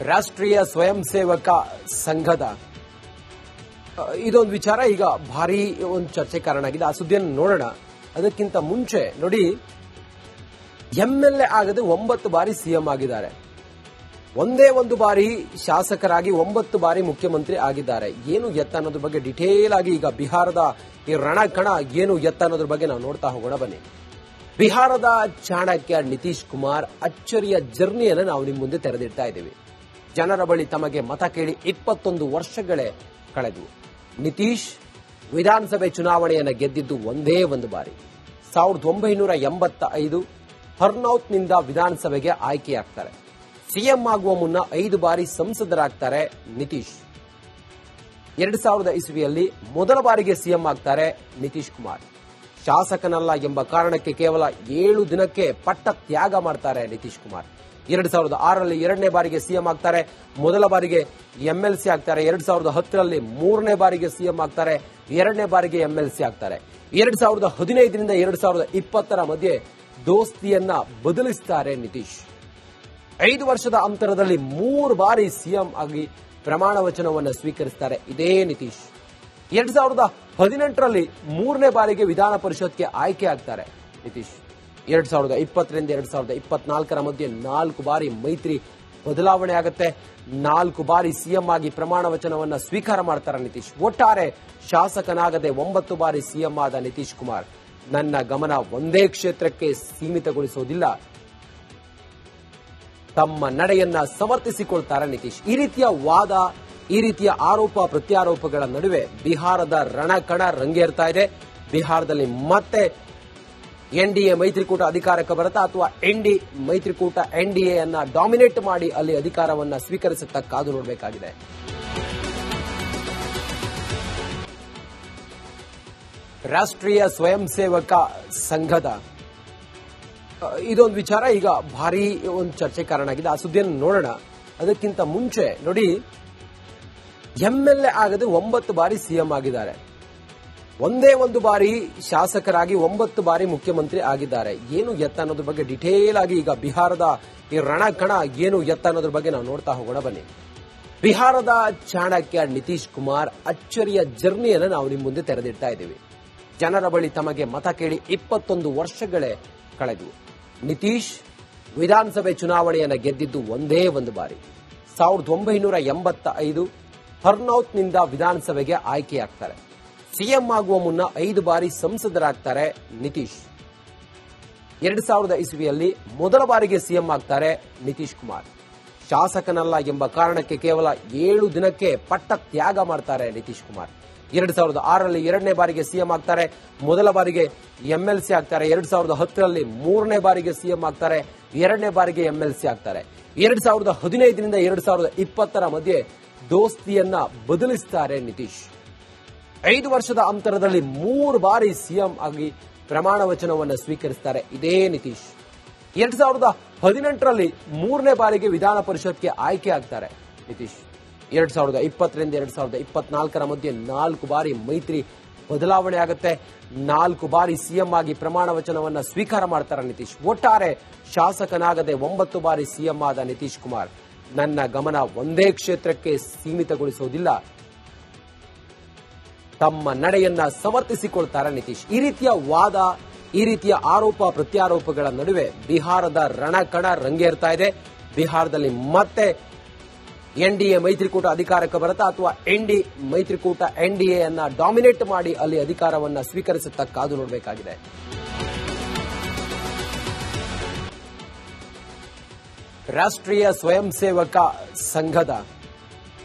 ರಾಷ್ಟ್ರೀಯ ಸ್ವಯಂ ಸೇವಕ ಸಂಘದ ಇದೊಂದು ವಿಚಾರ ಈಗ ಭಾರಿ ಒಂದು ಚರ್ಚೆ ಕಾರಣ ಆಗಿದೆ. ಆ ಸುದ್ದಿಯನ್ನು ನೋಡೋಣ. ಅದಕ್ಕಿಂತ ಮುಂಚೆ ನೋಡಿ, ಎಂಎಲ್ಎ ಆಗದೆ 9 ಬಾರಿ ಸಿಎಂ ಆಗಿದ್ದಾರೆ. ಒಂದೇ ಒಂದು ಬಾರಿ ಶಾಸಕರಾಗಿ 9 ಬಾರಿ ಮುಖ್ಯಮಂತ್ರಿ ಆಗಿದ್ದಾರೆ. ಏನು ಎತ್ತ ಅನ್ನೋದ್ರ ಬಗ್ಗೆ ಡಿಟೇಲ್ ಆಗಿ ಈಗ ಬಿಹಾರದ ಈ ರಣಕಣ ಏನು ಎತ್ತ ಅನ್ನೋದ್ರ ಬಗ್ಗೆ ನಾವು ನೋಡ್ತಾ ಹೋಗೋಣ ಬನ್ನಿ. ಬಿಹಾರದ ಚಾಣಕ್ಯ ನಿತೀಶ್ ಕುಮಾರ್ ಅಚ್ಚರಿಯ ಜರ್ನಿಯನ್ನು ನಾವು ನಿಮ್ಮ ಮುಂದೆ ತೆರೆದಿಡ್ತಾ ಇದ್ದೀವಿ. ಜನರ ಬಳಿ ತಮಗೆ ಮತ ಕೇಳಿ 21 ವರ್ಷಗಳೇ ಕಳೆದವು. ನಿತೀಶ್ ವಿಧಾನಸಭೆ ಚುನಾವಣೆಯನ್ನು ಗೆದ್ದಿದ್ದು ಒಂದೇ ಒಂದು ಬಾರಿ. 1985 ಹರ್ನೌತ್ನಿಂದ ವಿಧಾನಸಭೆಗೆ ಆಯ್ಕೆಯಾಗ್ತಾರೆ. ಸಿಎಂ ಆಗುವ ಮುನ್ನ 5 ಬಾರಿ ಸಂಸದರಾಗ್ತಾರೆ ನಿತೀಶ್. 2000 ಇಸ್ವಿಯಲ್ಲಿ ಮೊದಲ ಬಾರಿಗೆ ಸಿಎಂ ಆಗ್ತಾರೆ ನಿತೀಶ್ ಕುಮಾರ್. ಶಾಸಕನಲ್ಲ ಎಂಬ ಕಾರಣಕ್ಕೆ ಕೇವಲ 7 ದಿನಕ್ಕೆ ಪಟ್ಟ ತ್ಯಾಗ ಮಾಡ್ತಾರೆ ನಿತೀಶ್ ಕುಮಾರ್. 2006ರಲ್ಲಿ 2ನೇ ಬಾರಿಗೆ ಸಿಎಂ ಆಗ್ತಾರೆ. ಮೊದಲ ಬಾರಿಗೆ ಎಂಎಲ್ಸಿ ಆಗ್ತಾರೆ. 2010ರಲ್ಲಿ 3ನೇ ಬಾರಿಗೆ ಸಿಎಂ ಆಗ್ತಾರೆ. 2ನೇ ಬಾರಿಗೆ ಎಂಎಲ್ಸಿ ಆಗ್ತಾರೆ. 2015ರಿಂದ 2020ರ ಮಧ್ಯೆ ದೋಸ್ತಿಯನ್ನ ಬದಲಿಸುತ್ತಾರೆ ನಿತೀಶ್. 5 ವರ್ಷದ ಅಂತರದಲ್ಲಿ 3 ಬಾರಿ ಸಿಎಂ ಆಗಿ ಪ್ರಮಾಣ ವಚನವನ್ನು ಸ್ವೀಕರಿಸುತ್ತಾರೆ ಇದೇ ನಿತೀಶ್. 2018ರಲ್ಲಿ 3ನೇ ಬಾರಿಗೆ ವಿಧಾನ ಪರಿಷತ್ಗೆ ಆಯ್ಕೆ ಆಗ್ತಾರೆ ನಿತೀಶ್. 2020ರಿಂದ 2024ರ ಮಧ್ಯೆ 4 ಬಾರಿ ಮೈತ್ರಿ ಬದಲಾವಣೆ ಆಗುತ್ತೆ. 4 ಬಾರಿ ಸಿಎಂ ಆಗಿ ಪ್ರಮಾಣ ವಚನವನ್ನ ಸ್ವೀಕಾರ ಮಾಡ್ತಾರೆ ನಿತೀಶ್. ಒಟ್ಟಾರೆ ಶಾಸಕನಾಗದೆ 9 ಬಾರಿ ಸಿಎಂ ಆದ ನಿತೀಶ್ ಕುಮಾರ್ ನನ್ನ ಗಮನ ಒಂದೇ ಕ್ಷೇತ್ರಕ್ಕೆ ಸೀಮಿತಗೊಳಿಸೋದಿಲ್ಲ, ತಮ್ಮ ನಡೆಯನ್ನ ಸಮರ್ಥಿಸಿಕೊಳ್ತಾರೆ ನಿತೀಶ್. ಈ ರೀತಿಯ ವಾದ, ಈ ರೀತಿಯ ಆರೋಪ ಪ್ರತ್ಯಾರೋಪಗಳ ನಡುವೆ ಬಿಹಾರದ ರಣಕಣ ರಂಗೇರ್ತಾ ಇದೆ. ಬಿಹಾರದಲ್ಲಿ ಮತ್ತೆ ಎನ್ಡಿಎ ಮೈತ್ರಿಕೂಟ ಅಧಿಕಾರಕ್ಕೆ ಬರುತ್ತಾ ಅಥವಾ ಮೈತ್ರಿಕೂಟ ಎನ್ಡಿಎ ಅನ್ನ ಡಾಮಿನೇಟ್ ಮಾಡಿ ಅಲ್ಲಿ ಅಧಿಕಾರವನ್ನ ಸ್ವೀಕರಿಸುತ್ತಾ ಕಾದು ನೋಡಬೇಕಾಗಿದೆ. ರಾಷ್ಟ್ರೀಯ ಸ್ವಯಂ ಸೇವಕ ಸಂಘದ ಇದೊಂದು ವಿಚಾರ ಈಗ ಭಾರಿ ಒಂದು ಚರ್ಚೆ ಕಾರಣ ಆಗಿದೆ. ಆ ಸುದ್ದಿಯನ್ನು ನೋಡೋಣ. ಅದಕ್ಕಿಂತ ಮುಂಚೆ ನೋಡಿ, ಎಂಎಲ್ಎ ಆಗದೆ 9 ಬಾರಿ ಸಿಎಂ ಆಗಿದ್ದಾರೆ. ಒಂದೇ ಒಂದು ಬಾರಿ ಶಾಸಕರಾಗಿ 9 ಬಾರಿ ಮುಖ್ಯಮಂತ್ರಿ ಆಗಿದ್ದಾರೆ. ಏನು ಎತ್ತ ಅನ್ನೋದ್ರ ಬಗ್ಗೆ ಡಿಟೇಲ್ ಆಗಿ ಈಗ ಬಿಹಾರದ ಈ ರಣಕಣ ಏನು ಎತ್ತ ಅನ್ನೋದ್ರ ಬಗ್ಗೆ ನಾವು ನೋಡ್ತಾ ಹೋಗೋಣ ಬನ್ನಿ. ಬಿಹಾರದ ಚಾಣಕ್ಯ ನಿತೀಶ್ ಕುಮಾರ್ ಅಚ್ಚರಿಯ ಜರ್ನಿಯನ್ನು ನಾವು ನಿಮ್ಮ ಮುಂದೆ ತೆರೆದಿಡ್ತಾ ಇದ್ದೀವಿ. ಜನರ ಬಳಿ ತಮಗೆ ಮತ ಕೇಳಿ 21 ವರ್ಷಗಳೇ ಕಳೆದವು. ನಿತೀಶ್ ವಿಧಾನಸಭೆ ಚುನಾವಣೆಯನ್ನು ಗೆದ್ದಿದ್ದು ಒಂದೇ ಒಂದು ಬಾರಿ. 1985 ಹರ್ನೌತ್ನಿಂದ ವಿಧಾನಸಭೆಗೆ ಆಯ್ಕೆಯಾಗ್ತಾರೆ. ಸಿಎಂ ಆಗುವ ಮುನ್ನ 5 ಬಾರಿ ಸಂಸದರಾಗ್ತಾರೆ ನಿತೀಶ್. 2000 ಇಸ್ವಿಯಲ್ಲಿ ಮೊದಲ ಬಾರಿಗೆ ಸಿಎಂ ಆಗ್ತಾರೆ ನಿತೀಶ್ ಕುಮಾರ್. ಶಾಸಕನಲ್ಲ ಎಂಬ ಕಾರಣಕ್ಕೆ ಕೇವಲ 7 ದಿನಕ್ಕೆ ಪಟ್ಟ ತ್ಯಾಗ ಮಾಡ್ತಾರೆ ನಿತೀಶ್ ಕುಮಾರ್. 2006ರಲ್ಲಿ 2ನೇ ಬಾರಿಗೆ ಸಿಎಂ ಆಗ್ತಾರೆ. ಮೊದಲ ಬಾರಿಗೆ ಎಂಎಲ್ಸಿ ಆಗ್ತಾರೆ. 2010ರಲ್ಲಿ 3ನೇ ಬಾರಿಗೆ ಸಿಎಂ ಆಗ್ತಾರೆ. 2ನೇ ಬಾರಿಗೆ ಎಂಎಲ್ಸಿ ಆಗ್ತಾರೆ. 2015ರಿಂದ 2020ರ ಮಧ್ಯೆ ದೋಸ್ತಿಯನ್ನ ಬದಲಿಸುತ್ತಾರೆ ನಿತೀಶ್. 5 ವರ್ಷದ ಅಂತರದಲ್ಲಿ 3 ಬಾರಿ ಸಿಎಂ ಆಗಿ ಪ್ರಮಾಣ ವಚನವನ್ನು ಸ್ವೀಕರಿಸುತ್ತಾರೆ ಇದೇ ನಿತೀಶ್. 2018ರಲ್ಲಿ 3ನೇ ಬಾರಿಗೆ ವಿಧಾನ ಪರಿಷತ್ಗೆ ಆಯ್ಕೆ ಆಗ್ತಾರೆ ನಿತೀಶ್. 2020ರಿಂದ 2024ರ ಮಧ್ಯೆ 4 ಬಾರಿ ಮೈತ್ರಿ ಬದಲಾವಣೆ ಆಗುತ್ತೆ. 4 ಬಾರಿ ಸಿಎಂ ಆಗಿ ಪ್ರಮಾಣ ವಚನವನ್ನ ಸ್ವೀಕಾರ ಮಾಡ್ತಾರೆ ನಿತೀಶ್. ಒಟ್ಟಾರೆ ಶಾಸಕನಾಗದೆ 9 ಬಾರಿ ಸಿಎಂ ಆದ ನಿತೀಶ್ ಕುಮಾರ್ ನನ್ನ ಗಮನ ಒಂದೇ ಕ್ಷೇತ್ರಕ್ಕೆ ಸೀಮಿತಗೊಳಿಸೋದಿಲ್ಲ, ತಮ್ಮ ನಡೆಯನ್ನ ಸಮರ್ಥಿಸಿಕೊಳ್ತಾರೆ ನಿತೀಶ್. ಈ ರೀತಿಯ ವಾದ, ಈ ರೀತಿಯ ಆರೋಪ ಪ್ರತ್ಯಾರೋಪಗಳ ನಡುವೆ ಬಿಹಾರದ ರಣಕಣ ರಂಗೇರ್ತಾ ಇದೆ. ಬಿಹಾರದಲ್ಲಿ ಮತ್ತೆ ಎನ್ಡಿಎ ಮೈತ್ರಿಕೂಟ ಅಧಿಕಾರಕ್ಕೆ ಬರುತ್ತಾ ಅಥವಾ ಮೈತ್ರಿಕೂಟ ಎನ್ಡಿಎ ಅನ್ನ ಡಾಮಿನೇಟ್ ಮಾಡಿ ಅಲ್ಲಿ ಅಧಿಕಾರವನ್ನ ಸ್ವೀಕರಿಸುತ್ತಾ ಕಾದು ನೋಡಬೇಕಾಗಿದೆ. ರಾಷ್ಟ್ರೀಯ ಸ್ವಯಂ ಸೇವಕ ಸಂಘದ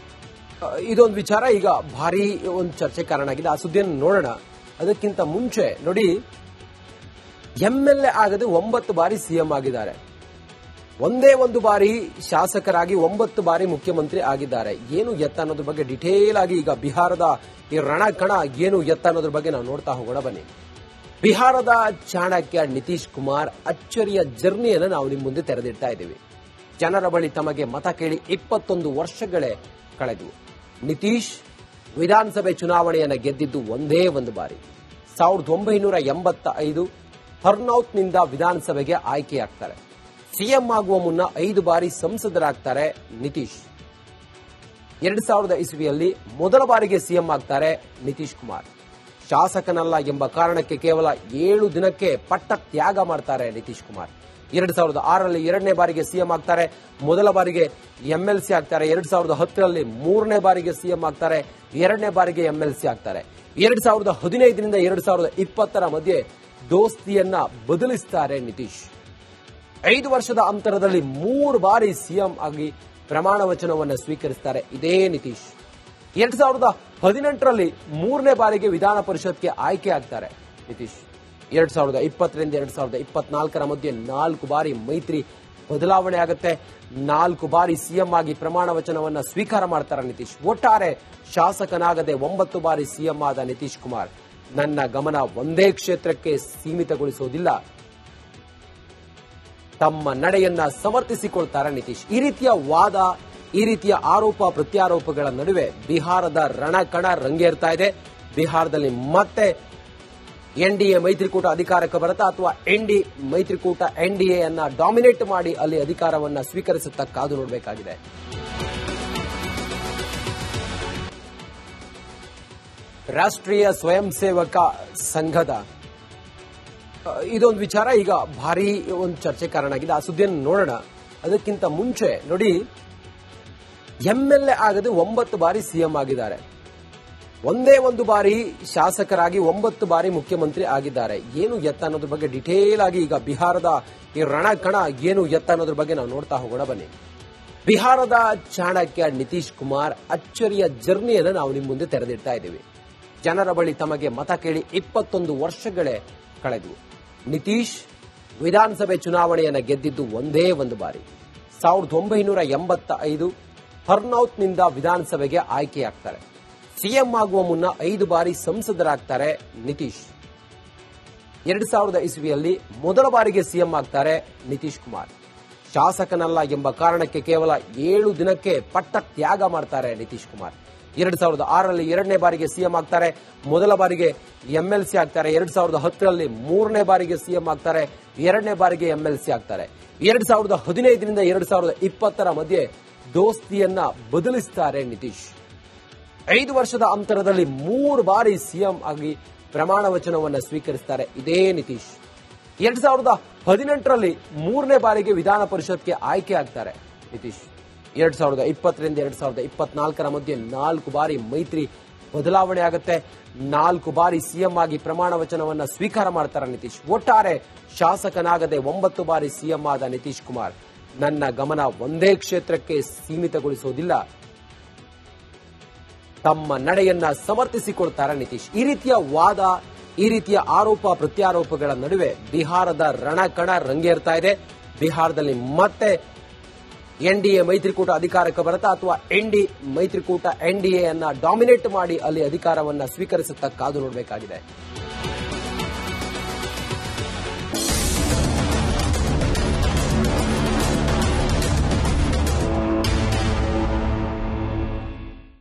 ಇದೊಂದು ವಿಚಾರ ಈಗ ಭಾರಿ ಒಂದು ಚರ್ಚೆ ಕಾರಣ ಆಗಿದೆ. ಆ ಸುದ್ದಿಯನ್ನು ನೋಡೋಣ. ಅದಕ್ಕಿಂತ ಮುಂಚೆ ನೋಡಿ, ಎಂಎಲ್ಎ ಆಗದೆ 9 ಬಾರಿ ಸಿಎಂ ಆಗಿದ್ದಾರೆ. ಒಂದೇ ಒಂದು ಬಾರಿ ಶಾಸಕರಾಗಿ 9 ಬಾರಿ ಮುಖ್ಯಮಂತ್ರಿ ಆಗಿದ್ದಾರೆ. ಏನು ಎತ್ತ ಅನ್ನೋದ್ರ ಬಗ್ಗೆ ಡಿಟೇಲ್ ಆಗಿ ಈಗ ಬಿಹಾರದ ಈ ರಣಕಣ ಏನು ಎತ್ತ ಅನ್ನೋದ್ರ ಬಗ್ಗೆ ನಾವು ನೋಡ್ತಾ ಹೋಗೋಣ ಬನ್ನಿ. ಬಿಹಾರದ ಚಾಣಕ್ಯ ನಿತೀಶ್ ಕುಮಾರ್ ಅಚ್ಚರಿಯ ಜರ್ನಿಯನ್ನು ನಾವು ನಿಮ್ಮ ಮುಂದೆ ತೆರೆದಿಡ್ತಾ ಇದ್ದೀವಿ. ಜನರ ಬಳಿ ತಮಗೆ ಮತ ಕೇಳಿ 21 ವರ್ಷಗಳೇ ಕಳೆದವು. ನಿತೀಶ್ ವಿಧಾನಸಭೆ ಚುನಾವಣೆಯನ್ನು ಗೆದ್ದಿದ್ದು ಒಂದೇ ಒಂದು ಬಾರಿ. 1985 ಹರ್ನೌತ್ನಿಂದ ವಿಧಾನಸಭೆಗೆ ಆಯ್ಕೆಯಾಗ್ತಾರೆ. ಸಿಎಂ ಆಗುವ ಮುನ್ನ 5 ಬಾರಿ ಸಂಸದರಾಗ್ತಾರೆ ನಿತೀಶ್. 2000 ಇಸ್ವಿಯಲ್ಲಿ ಮೊದಲ ಬಾರಿಗೆ ಸಿಎಂ ಆಗ್ತಾರೆ ನಿತೀಶ್ ಕುಮಾರ್. ಶಾಸಕನಲ್ಲ ಎಂಬ ಕಾರಣಕ್ಕೆ ಕೇವಲ 7 ದಿನಕ್ಕೆ ಪಟ್ಟ ತ್ಯಾಗ ಮಾಡ್ತಾರೆ ನಿತೀಶ್ ಕುಮಾರ್. 2006ರಲ್ಲಿ 2ನೇ ಬಾರಿಗೆ ಸಿಎಂ ಆಗ್ತಾರೆ. ಮೊದಲ ಬಾರಿಗೆ ಎಂಎಲ್ಸಿ ಆಗ್ತಾರೆ. 2010ರಲ್ಲಿ 3ನೇ ಬಾರಿಗೆ ಸಿಎಂ ಆಗ್ತಾರೆ. 2ನೇ ಬಾರಿಗೆ ಎಂಎಲ್ಸಿ ಆಗ್ತಾರೆ. 2015ರಿಂದ 2020ರ ಮಧ್ಯೆ ದೋಸ್ತಿಯನ್ನ ಬದಲಿಸ್ತಾರೆ ನಿತೀಶ್. 5 ವರ್ಷದ ಅಂತರದಲ್ಲಿ 3 ಬಾರಿ ಸಿಎಂ ಆಗಿ ಪ್ರಮಾಣ ವಚನವನ್ನು ಸ್ವೀಕರಿಸುತ್ತಾರೆ ಇದೇ ನಿತೀಶ್. 2018ರಲ್ಲಿ 3ನೇ ಬಾರಿಗೆ ವಿಧಾನ ಪರಿಷತ್ಗೆ ಆಯ್ಕೆ ಆಗ್ತಾರೆ ನಿತೀಶ್. 2020ರಿಂದ 2024ರ ಮಧ್ಯೆ 4 ಬಾರಿ ಮೈತ್ರಿ ಬದಲಾವಣೆ ಆಗುತ್ತೆ. 4 ಬಾರಿ ಸಿಎಂ ಆಗಿ ಪ್ರಮಾಣ ವಚನವನ್ನು ಸ್ವೀಕಾರ ಮಾಡ್ತಾರೆ ನಿತೀಶ್. ಒಟ್ಟಾರೆ ಶಾಸಕನಾಗದೆ 9 ಬಾರಿ ಸಿಎಂ ಆದ ನಿತೀಶ್ ಕುಮಾರ್ ನನ್ನ ಗಮನ ಒಂದೇ ಕ್ಷೇತ್ರಕ್ಕೆ ಸೀಮಿತಗೊಳಿಸುವುದಿಲ್ಲ, ತಮ್ಮ ನಡೆಯನ್ನ ಸಮರ್ಥಿಸಿಕೊಳ್ತಾರೆ ನಿತೀಶ್. ಈ ರೀತಿಯ ವಾದ, ಈ ರೀತಿಯ ಆರೋಪ ಪ್ರತ್ಯಾರೋಪಗಳ ನಡುವೆ ಬಿಹಾರದ ರಣಕಣ ರಂಗೇರ್ತಾ ಇದೆ. ಬಿಹಾರದಲ್ಲಿ ಮತ್ತೆ ಎನ್ಡಿಎ ಮೈತ್ರಿಕೂಟ ಅಧಿಕಾರಕ್ಕೆ ಬರುತ್ತಾ ಅಥವಾ ಮೈತ್ರಿಕೂಟ ಎನ್ಡಿಎ ಅನ್ನ ಡಾಮಿನೇಟ್ ಮಾಡಿ ಅಲ್ಲಿ ಅಧಿಕಾರವನ್ನ ಸ್ವೀಕರಿಸುತ್ತಾ ಕಾದು ನೋಡಬೇಕಾಗಿದೆ. ರಾಷ್ಟ್ರೀಯ ಸ್ವಯಂ ಸೇವಕ ಸಂಘದ ಇದೊಂದು ವಿಚಾರ ಈಗ ಭಾರಿ ಒಂದು ಚರ್ಚೆ ಕಾರಣ ಆಗಿದೆ. ಆ ಸುದ್ದಿಯನ್ನು ನೋಡೋಣ. ಅದಕ್ಕಿಂತ ಮುಂಚೆ ನೋಡಿ, ಎಂಎಲ್ಎ ಆಗದೆ 9 ಬಾರಿ ಸಿಎಂ ಆಗಿದ್ದಾರೆ. ಒಂದೇ ಒಂದು ಬಾರಿ ಶಾಸಕರಾಗಿ 9 ಬಾರಿ ಮುಖ್ಯಮಂತ್ರಿ ಆಗಿದ್ದಾರೆ. ಏನು ಎತ್ತ ಅನ್ನೋದ್ರ ಬಗ್ಗೆ ಡಿಟೇಲ್ ಆಗಿ ಈಗ ಬಿಹಾರದ ಈ ರಣಕಣ ಏನು ಎತ್ತ ಅನ್ನೋದ್ರ ಬಗ್ಗೆ ನಾವು ನೋಡ್ತಾ ಹೋಗೋಣ ಬನ್ನಿ. ಬಿಹಾರದ ಚಾಣಕ್ಯ ನಿತೀಶ್ ಕುಮಾರ್ ಅಚ್ಚರಿಯ ಜರ್ನಿಯನ್ನು ನಾವು ನಿಮ್ಮ ಮುಂದೆ ತೆರೆದಿಡ್ತಾ ಇದ್ದೀವಿ. ಜನರ ಬಳಿ ತಮಗೆ ಮತ ಕೇಳಿ 21 ವರ್ಷಗಳೇ ಕಳೆದವು. ನಿತೀಶ್ ವಿಧಾನಸಭೆ ಚುನಾವಣೆಯನ್ನು ಗೆದ್ದಿದ್ದು ಒಂದೇ ಒಂದು ಬಾರಿ. 1985 ಹರ್ನೌತ್ನಿಂದ ವಿಧಾನಸಭೆಗೆ ಆಯ್ಕೆಯಾಗ್ತಾರೆ. ಸಿಎಂ ಆಗುವ ಮುನ್ನ 5 ಬಾರಿ ಸಂಸದರಾಗ್ತಾರೆ ನಿತೀಶ್. 2000 ಇಸ್ವಿಯಲ್ಲಿ ಮೊದಲ ಬಾರಿಗೆ ಸಿಎಂ ಆಗ್ತಾರೆ ನಿತೀಶ್ ಕುಮಾರ್. ಶಾಸಕನಲ್ಲ ಎಂಬ ಕಾರಣಕ್ಕೆ ಕೇವಲ 7 ದಿನಕ್ಕೆ ಪಟ್ಟ ತ್ಯಾಗ ಮಾಡ್ತಾರೆ ನಿತೀಶ್ ಕುಮಾರ್. 2006ರಲ್ಲಿ 2ನೇ ಬಾರಿಗೆ ಸಿಎಂ ಆಗ್ತಾರೆ. ಮೊದಲ ಬಾರಿಗೆ ಎಂಎಲ್ಸಿ ಆಗ್ತಾರೆ. 2010ರಲ್ಲಿ 3ನೇ ಬಾರಿಗೆ ಸಿಎಂ ಆಗ್ತಾರೆ. 2ನೇ ಬಾರಿಗೆ ಎಂಎಲ್ಸಿ ಆಗ್ತಾರೆ. 2015ರಿಂದ 2020ರ ಮಧ್ಯೆ ದೋಸ್ತಿಯನ್ನ ಬದಲಿಸುತ್ತಾರೆ ನಿತೀಶ್. 5 ವರ್ಷದ ಅಂತರದಲ್ಲಿ 3 ಬಾರಿ ಸಿಎಂ ಆಗಿ ಪ್ರಮಾಣ ವಚನವನ್ನು ಸ್ವೀಕರಿಸುತ್ತಾರೆ ಇದೇ ನಿತೀಶ್. 2018ರಲ್ಲಿ 3ನೇ ಬಾರಿಗೆ ವಿಧಾನ ಪರಿಷತ್ಗೆ ಆಯ್ಕೆ ಆಗ್ತಾರೆ ನಿತೀಶ್. 2020ರಿಂದ 2024ರ ಮಧ್ಯೆ 4 ಬಾರಿ ಮೈತ್ರಿ ಬದಲಾವಣೆ ಆಗುತ್ತೆ. 4 ಬಾರಿ ಸಿಎಂ ಆಗಿ ಪ್ರಮಾಣ ವಚನವನ್ನು ಸ್ವೀಕಾರ ಮಾಡ್ತಾರೆ ನಿತೀಶ್. ಒಟ್ಟಾರೆ ಶಾಸಕನಾಗದೆ 9 ಬಾರಿ ಸಿಎಂ ಆದ ನಿತೀಶ್ ಕುಮಾರ್ ನನ್ನ ಗಮನ ಒಂದೇ ಕ್ಷೇತ್ರಕ್ಕೆ ಸೀಮಿತಗೊಳಿಸುವುದಿಲ್ಲ, ತಮ್ಮ ನಡೆಯನ್ನ ಸಮರ್ಥಿಸಿಕೊಳ್ತಾರೆ ನಿತೀಶ್. ಈ ರೀತಿಯ ವಾದ, ಈ ರೀತಿಯ ಆರೋಪ ಪ್ರತ್ಯಾರೋಪಗಳ ನಡುವೆ ಬಿಹಾರದ ರಣಕಣ ರಂಗೇರ್ತಾ ಇದೆ. ಬಿಹಾರದಲ್ಲಿ ಮತ್ತೆ ಎನ್ಡಿಎ ಮೈತ್ರಿಕೂಟ ಅಧಿಕಾರಕ್ಕೆ ಬರುತ್ತಾ ಅಥವಾ ಮೈತ್ರಿಕೂಟ ಎನ್ಡಿಎ ಅನ್ನ ಡಾಮಿನೇಟ್ ಮಾಡಿ ಅಲ್ಲಿ ಅಧಿಕಾರವನ್ನ ಸ್ವೀಕರಿಸುತ್ತಾ ಕಾದು ನೋಡಬೇಕಾಗಿದೆ.